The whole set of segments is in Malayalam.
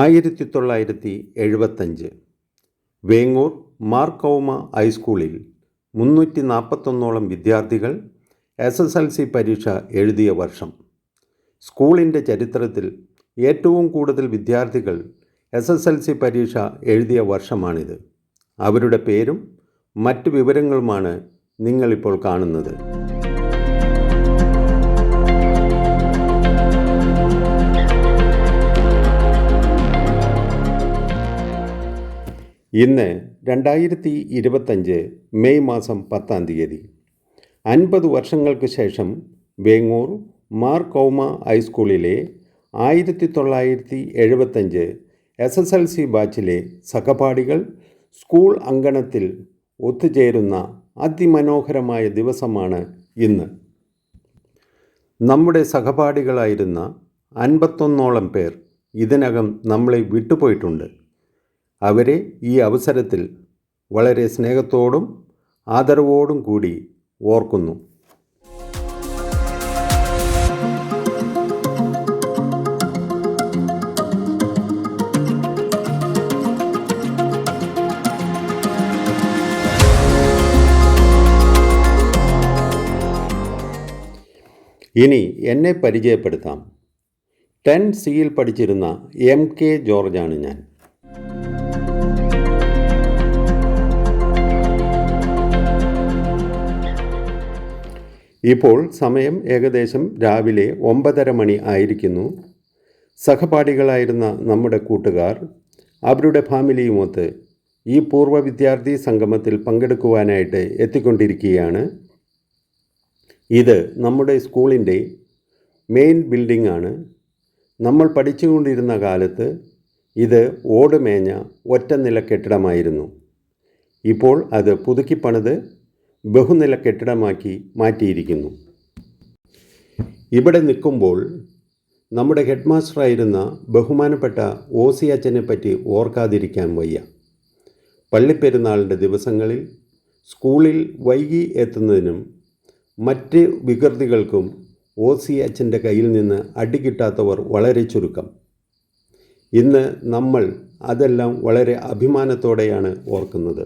1975 വേങ്ങൂർ മാർ കൗമ ഹൈസ്കൂളിൽ 341ഓളം വിദ്യാർത്ഥികൾ SSLC പരീക്ഷ എഴുതിയ വർഷം. സ്കൂളിൻ്റെ ചരിത്രത്തിൽ ഏറ്റവും കൂടുതൽ വിദ്യാർത്ഥികൾ SSLC പരീക്ഷ എഴുതിയ വർഷമാണിത്. അവരുടെ പേരും മറ്റ് വിവരങ്ങളുമാണ് നിങ്ങളിപ്പോൾ കാണുന്നത്. ഇന്ന് 2025 മെയ് മാസം 10-ാം തീയതി. 50 വർഷങ്ങൾക്ക് ശേഷം വേങ്ങൂർ മാർ കൗമ ഹൈസ്കൂളിലെ 1975 SSLC ബാച്ചിലെ സഹപാഠികൾ സ്കൂൾ അങ്കണത്തിൽ ഒത്തുചേരുന്ന അതിമനോഹരമായ ദിവസമാണ് ഇന്ന്. നമ്മുടെ സഹപാഠികളായിരുന്ന 51ഓളം പേർ ഇതിനകം നമ്മളെ വിട്ടുപോയിട്ടുണ്ട്. അവരെ ഈ അവസരത്തിൽ വളരെ സ്നേഹത്തോടും ആദരവോടും കൂടി ഓർക്കുന്നു. ഇനി എന്നെ പരിചയപ്പെടുത്താം. 10Cയിൽ പഠിച്ചിരുന്ന MK ജോർജാണ് ഞാൻ. ഇപ്പോൾ സമയം ഏകദേശം രാവിലെ 9:30 മണി ആയിരിക്കുന്നു. സഹപാഠികളായിരുന്ന നമ്മുടെ കൂട്ടുകാർ അവരുടെ ഫാമിലിയുമൊത്ത് ഈ പൂർവ്വ വിദ്യാർത്ഥി സംഗമത്തിൽ പങ്കെടുക്കുവാനായിട്ട് എത്തിക്കൊണ്ടിരിക്കുകയാണ്. ഇത് നമ്മുടെ സ്കൂളിൻ്റെ മെയിൻ ബിൽഡിംഗ് ആണ്. നമ്മൾ പഠിച്ചുകൊണ്ടിരുന്ന കാലത്ത് ഇത് ഓടുമേഞ്ഞ ഒറ്റ നില കെട്ടിടമായിരുന്നു. ഇപ്പോൾ അത് പുതുക്കിപ്പണിത് ബഹുനില കെട്ടിടമാക്കി മാറ്റിയിരിക്കുന്നു. ഇവിടെ നിൽക്കുമ്പോൾ നമ്മുടെ ഹെഡ് മാസ്റ്ററായിരുന്ന ബഹുമാനപ്പെട്ട OC അച്ഛനെ പറ്റി ഓർക്കാതിരിക്കാൻ വയ്യ. പള്ളിപ്പെരുന്നാളിൻ്റെ ദിവസങ്ങളിൽ സ്കൂളിൽ വൈകി എത്തുന്നതിനും മറ്റ് വികൃതികൾക്കും OC അച്ഛൻ്റെ കയ്യിൽ നിന്ന് അടികിട്ടാത്തവർ വളരെ ചുരുക്കം. ഇന്ന് നമ്മൾ അതെല്ലാം വളരെ അഭിമാനത്തോടെയാണ് ഓർക്കുന്നത്.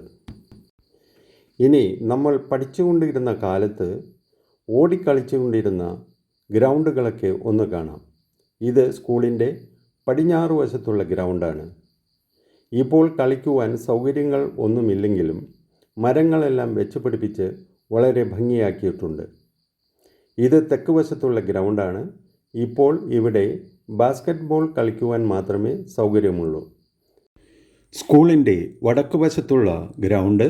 ഇനി നമ്മൾ പഠിച്ചുകൊണ്ടിരുന്ന കാലത്ത് ഓടിക്കളിച്ചുകൊണ്ടിരുന്ന ഗ്രൗണ്ടുകളൊക്കെ ഒന്ന് കാണാം. ഇത് സ്കൂളിൻ്റെ പടിഞ്ഞാറ് വശത്തുള്ള ഗ്രൗണ്ടാണ്. ഇപ്പോൾ കളിക്കുവാൻ സൗകര്യങ്ങൾ ഒന്നുമില്ലെങ്കിലും മരങ്ങളെല്ലാം വെച്ച് പിടിപ്പിച്ച് വളരെ ഭംഗിയാക്കിയിട്ടുണ്ട്. ഇത് തെക്ക് വശത്തുള്ള ഗ്രൗണ്ടാണ്. ഇപ്പോൾ ഇവിടെ ബാസ്ക്കറ്റ് ബോൾ കളിക്കുവാൻ മാത്രമേ സൗകര്യമുള്ളൂ. സ്കൂളിൻ്റെ വടക്ക് വശത്തുള്ള ഗ്രൗണ്ട്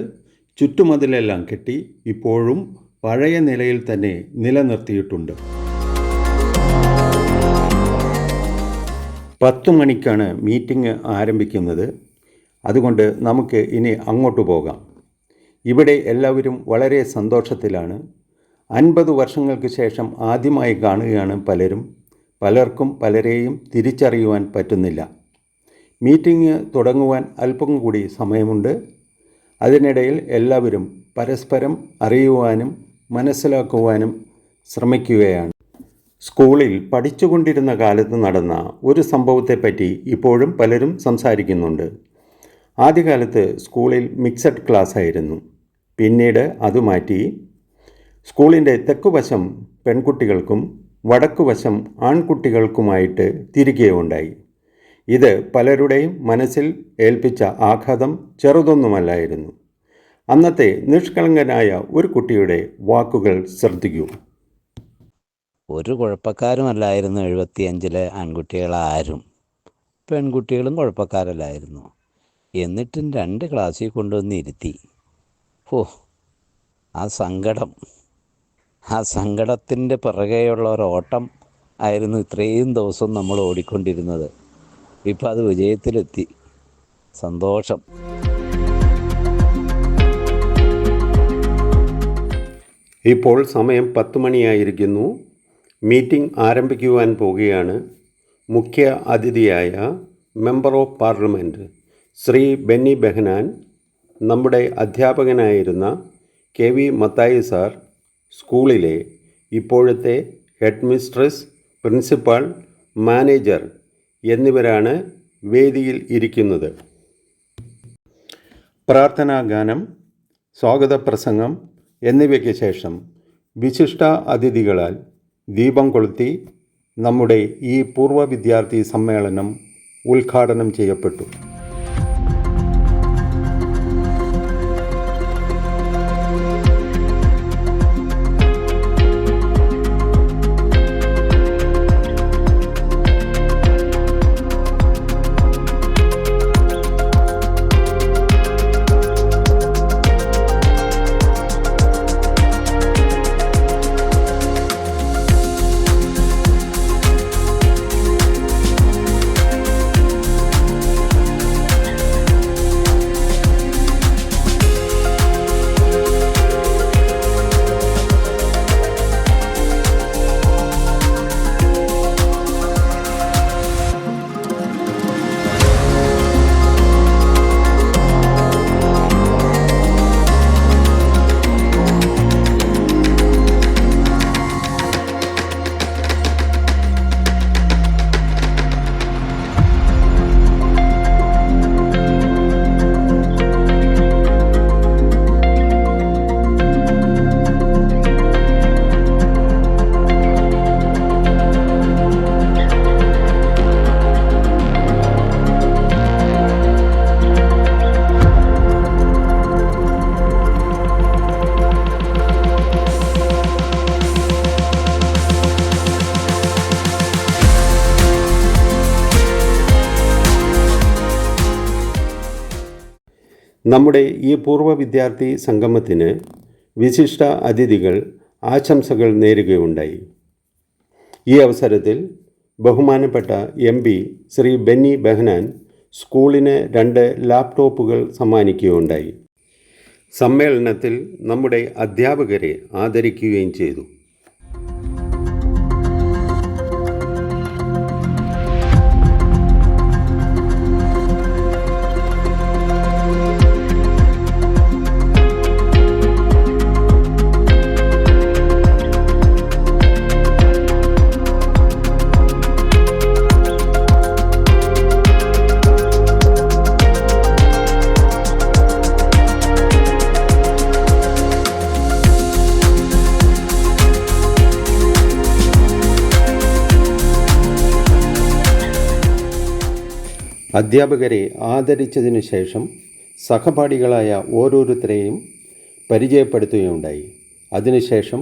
ചുറ്റുമതിലെല്ലാം കെട്ടി ഇപ്പോഴും പഴയ നിലയിൽ തന്നെ നിലനിർത്തിയിട്ടുണ്ട്. 10 മണിക്കാണ് മീറ്റിംഗ് ആരംഭിക്കുന്നത്. അതുകൊണ്ട് നമുക്ക് ഇനി അങ്ങോട്ട് പോകാം. ഇവിടെ എല്ലാവരും വളരെ സന്തോഷത്തിലാണ്. 50 വർഷങ്ങൾക്ക് ശേഷം ആദ്യമായി കാണുകയാണ് പലരും. പലർക്കും പലരെയും തിരിച്ചറിയുവാൻ പറ്റുന്നില്ല. മീറ്റിംഗ് തുടങ്ങുവാൻ അല്പം കൂടി സമയമുണ്ട്. അതിനിടയിൽ എല്ലാവരും പരസ്പരം അറിയുവാനും മനസ്സിലാക്കുവാനും ശ്രമിക്കുകയാണ്. സ്കൂളിൽ പഠിച്ചുകൊണ്ടിരുന്ന കാലത്ത് നടന്ന ഒരു സംഭവത്തെപ്പറ്റി ഇപ്പോഴും പലരും സംസാരിക്കുന്നുണ്ട്. ആദ്യകാലത്ത് സ്കൂളിൽ മിക്സഡ് ക്ലാസ് ആയിരുന്നു. പിന്നീട് അത് മാറ്റി സ്കൂളിൻ്റെ തെക്കുവശം പെൺകുട്ടികൾക്കും വടക്കുവശം ആൺകുട്ടികൾക്കുമായിട്ട് തിരികുകയുണ്ടായി. ഇത് പലരുടെയും മനസ്സിൽ ഏൽപ്പിച്ച ആഘാതം ചെറുതൊന്നുമല്ലായിരുന്നു. അന്നത്തെ നിഷ്കളങ്കനായ ഒരു കുട്ടിയുടെ വാക്കുകൾ ശ്രദ്ധിക്കൂ. ഒരു കുഴപ്പക്കാരുമല്ലായിരുന്നു 75-ലെ ആൺകുട്ടികളാരും. പെൺകുട്ടികളും കുഴപ്പക്കാരല്ലായിരുന്നു. എന്നിട്ടും 2 ക്ലാസ്സിൽ കൊണ്ടുവന്ന് ഇരുത്തി. ആ സങ്കടത്തിൻ്റെ പിറകെയുള്ള ഒരോട്ടം ആയിരുന്നു ഇത്രയും ദിവസം നമ്മൾ ഓടിക്കൊണ്ടിരുന്നത്. ഇപ്പം അത് വിജയത്തിലെത്തി. സന്തോഷം. ഇപ്പോൾ സമയം 10 മണിയായിരിക്കുന്നു. മീറ്റിംഗ് ആരംഭിക്കുവാൻ പോവുകയാണ്. മുഖ്യ അതിഥിയായ member of parliament Shri Benny Behanan, നമ്മുടെ അധ്യാപകനായിരുന്ന KV മത്തായി സാർ, സ്കൂളിലെ ഇപ്പോഴത്തെ ഹെഡ് മിസ്ട്രസ്, പ്രിൻസിപ്പാൾ, മാനേജർ എന്നിവരാണ് വേദിയിൽ ഇരിക്കുന്നത്. പ്രാർത്ഥനാ ഗാനം, സ്വാഗത പ്രസംഗം എന്നിവയ്ക്ക് ശേഷം വിശിഷ്ട അതിഥികളാൽ ദീപം കൊളുത്തി നമ്മുടെ ഈ പൂർവ്വ വിദ്യാർത്ഥി സമ്മേളനം ഉദ്ഘാടനം ചെയ്യപ്പെട്ടു. നമ്മുടെ ഈ പൂർവ്വ വിദ്യാർത്ഥി സംഗമത്തിന് വിശിഷ്ട അതിഥികൾ ആശംസകൾ നേരുകയുണ്ടായി. ഈ അവസരത്തിൽ ബഹുമാനപ്പെട്ട MP ശ്രീ ബെന്നി ബെഹനാൻ സ്കൂളിന് 2 ലാപ്ടോപ്പുകൾ സമ്മാനിക്കുകയുണ്ടായി. സമ്മേളനത്തിൽ നമ്മുടെ അധ്യാപകരെ ആദരിക്കുകയും ചെയ്തു. അധ്യാപകരെ ആദരിച്ചതിനു ശേഷം സഹപാഠികളായ ഓരോരുത്തരെയും പരിചയപ്പെടുത്തുകയുണ്ടായി. അതിനുശേഷം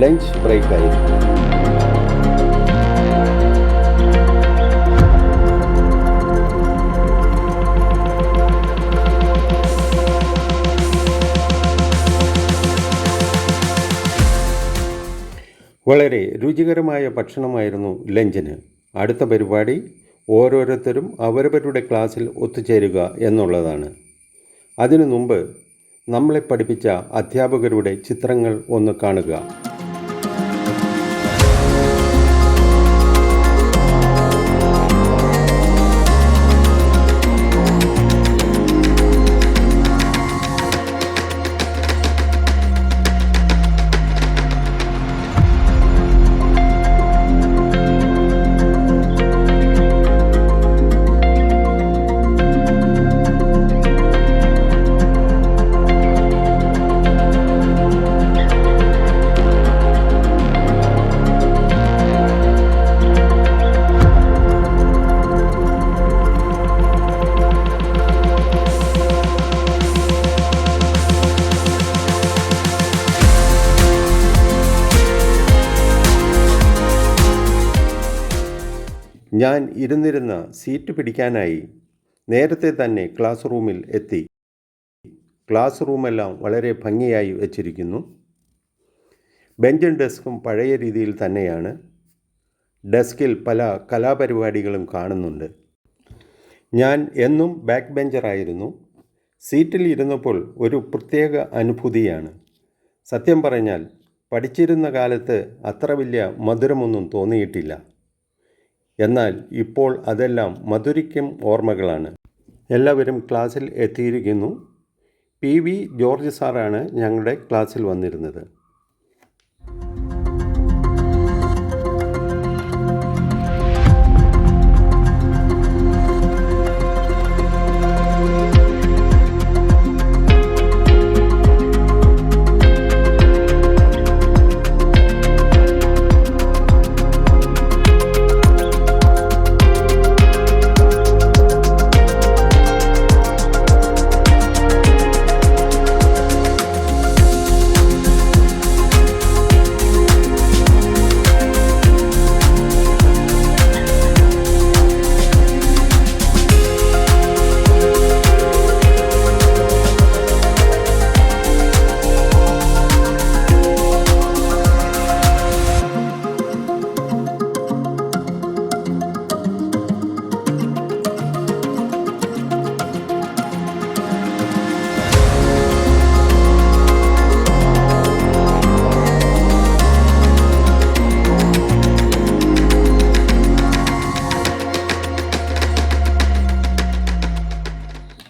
ലഞ്ച് ബ്രേക്കായിരുന്നു. വളരെ രുചികരമായ ഭക്ഷണമായിരുന്നു ലഞ്ചിന്. അടുത്ത പരിപാടി ഓരോരുത്തരും അവരവരുടെ ക്ലാസ്സിൽ ഒത്തുചേരുക എന്നുള്ളതാണ്. അതിനു മുമ്പ് നമ്മളെ പഠിപ്പിച്ച അധ്യാപകരുടെ ചിത്രങ്ങൾ ഒന്ന് കാണുക. ഞാൻ ഇരുന്നിരുന്ന സീറ്റ് പിടിക്കാനായി നേരത്തെ തന്നെ ക്ലാസ് റൂമിൽ എത്തി. ക്ലാസ് റൂമെല്ലാം വളരെ ഭംഗിയായി വച്ചിരിക്കുന്നു. ബെഞ്ചും ഡെസ്കും പഴയ രീതിയിൽ തന്നെയാണ്. ഡെസ്കിൽ പല കലാപരിപാടികളും കാണുന്നുണ്ട്. ഞാൻ എന്നും ബാക്ക് ബെഞ്ചറായിരുന്നു. സീറ്റിൽ ഇരുന്നപ്പോൾ ഒരു പ്രത്യേക അനുഭൂതിയാണ്. സത്യം പറഞ്ഞാൽ പഠിച്ചിരുന്ന കാലത്ത് അത്ര വലിയ മധുരമൊന്നും തോന്നിയിട്ടില്ല. എന്നാൽ ഇപ്പോൾ അതെല്ലാം മധുരിക്കും ഓർമ്മകളാണ്. എല്ലാവരും ക്ലാസ്സിൽ എത്തിയിരിക്കുന്നു. PV ജോർജ് സാറാണ് ഞങ്ങളുടെ ക്ലാസ്സിൽ വന്നിരുന്നത്.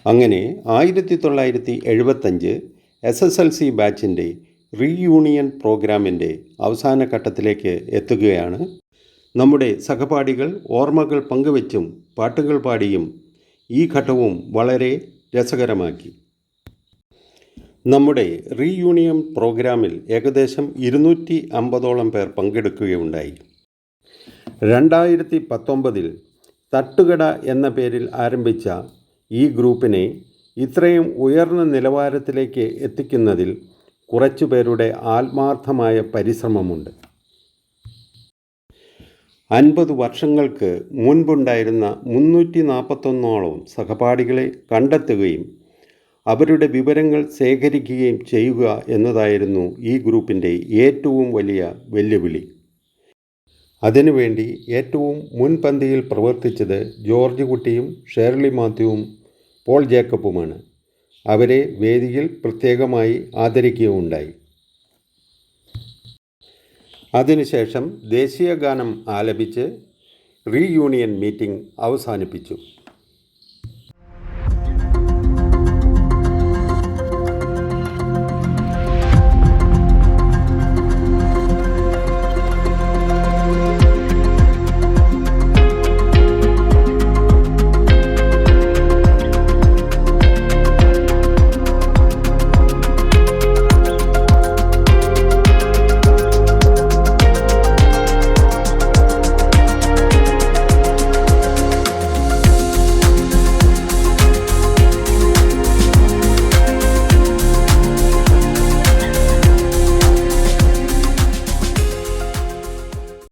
അങ്ങനെ 1975 SSLC ബാച്ചിൻ്റെ റീയൂണിയൻ പ്രോഗ്രാമിൻ്റെ അവസാന ഘട്ടത്തിലേക്ക് എത്തുകയാണ്. നമ്മുടെ സഹപാഠികൾ ഓർമ്മകൾ പങ്കുവച്ചും പാട്ടുകൾ പാടിയും ഈ ഘട്ടവും വളരെ രസകരമാക്കി. നമ്മുടെ റീയൂണിയൻ പ്രോഗ്രാമിൽ ഏകദേശം 250ഓളം പേർ പങ്കെടുക്കുകയുണ്ടായി. 2019 തട്ടുകട എന്ന പേരിൽ ആരംഭിച്ച ഈ ഗ്രൂപ്പിനെ ഇത്രയും ഉയർന്ന നിലവാരത്തിലേക്ക് എത്തിക്കുന്നതിൽ കുറച്ചു പേരുടെ ആത്മാർത്ഥമായ പരിശ്രമമുണ്ട്. 50 വർഷങ്ങൾക്ക് മുൻപുണ്ടായിരുന്ന 341ഓളം സഹപാഠികളെ കണ്ടെത്തുകയും അവരുടെ വിവരങ്ങൾ ശേഖരിക്കുകയും ചെയ്യുക എന്നതായിരുന്നു ഈ ഗ്രൂപ്പിൻ്റെ ഏറ്റവും വലിയ വെല്ലുവിളി. അതിനുവേണ്ടി ഏറ്റവും മുൻപന്തിയിൽ പ്രവർത്തിച്ചത് ജോർജ് കുട്ടിയും ഷേർലി മാത്യുവും പോൾ ജേക്കബുമാണ്. അവരെ വേദിയിൽ പ്രത്യേകമായി ആദരിക്കുകയുണ്ടായി. അതിനുശേഷം ദേശീയ ഗാനം ആലപിച്ച് റീയൂണിയൻ മീറ്റിംഗ് അവസാനിപ്പിച്ചു.